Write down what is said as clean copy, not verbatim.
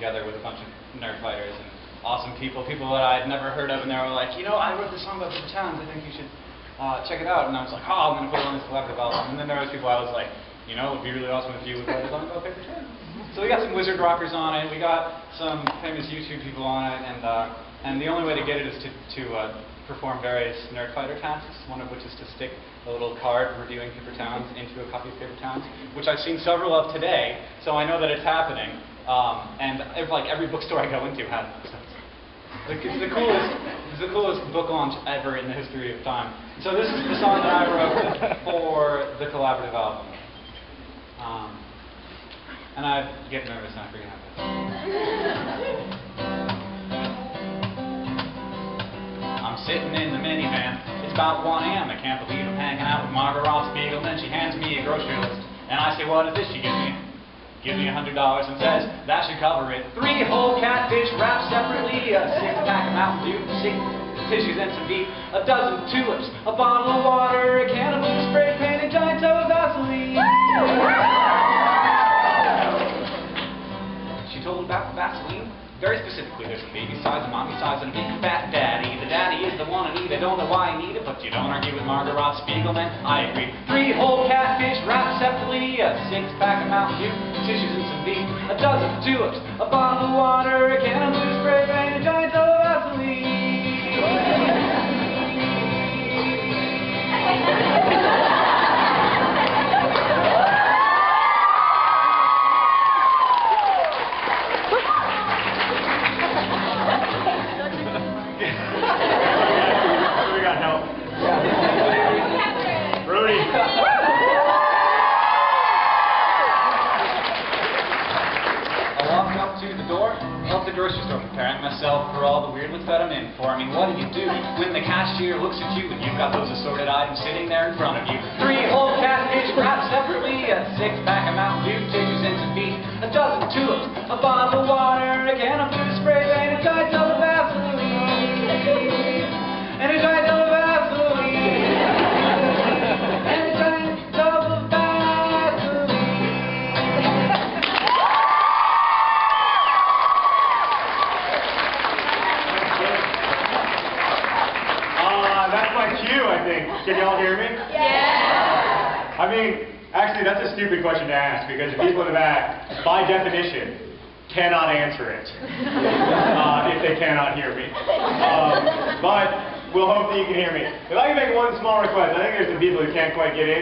together with a bunch of nerd fighters and awesome people that I had never heard of, and they were like, you know, I wrote this song about paper towns, I think you should check it out. And I was like, oh, I'm going to put it on this collaborative album. And then there was people I was like, you know, it would be really awesome if you would write a song about paper towns. So we got some wizard rockers on it, we got some famous YouTube people on it, and the only way to get it is to perform various nerd fighter tasks, one of which is to stick a little card reviewing paper towns into a copy of paper towns, which I've seen several of today, so I know that it's happening. And like every bookstore I go into has it. It's the coolest book launch ever in the history of time. So this is the song that I wrote for the collaborative album. And I get nervous and I forget how to. I'm sitting in the minivan. It's about 1 a.m. I can't believe I'm hanging out with Margaret Ross Spiegelman. She hands me a grocery list, and I say, "What is this?" She gives me $100 and says, "That should cover it. 3 whole catfish wrapped separately, a 6-pack of Mountain Dew, 6 tissues and some beef, a dozen tulips, a bottle of water, a can of blue spray paint, a giant tub of Vaseline." She told about Vaseline very specifically. There's a baby size, a mommy size, and a big fat daddy. The daddy is the one I need. I don't know why I need it, but you don't argue with Margaret Ross Spiegelman. I agree. 3 whole catfish wrapped separately, a 6-pack of Mountain Dew, tissues and some beef, a dozen tulips, a bottle of water, a can of blue spray paint, a giant tub of Vaseline. We got help. Rudy. I walk up to the door of the grocery store, preparing myself for all the weird looks that I'm in for. I mean, what do you do when the cashier looks at you and you've got those assorted items sitting there in front of you? 3 whole catfish wrapped separately, a 6-pack of Mountain Dew, tissues and some beef, a dozen tulips, a bottle of water, a can of blue spray paint, a giant tub of Vaseline, and a giant tub of Vaseline, and a giant tub of Vaseline. That's my cue, I think. Can y'all hear me? Yeah! I mean, actually, that's a stupid question to ask, because the people in the back, by definition, cannot answer it if they cannot hear me. But we'll hope that you can hear me. If I can make one small request, I think there's some people who can't quite get in.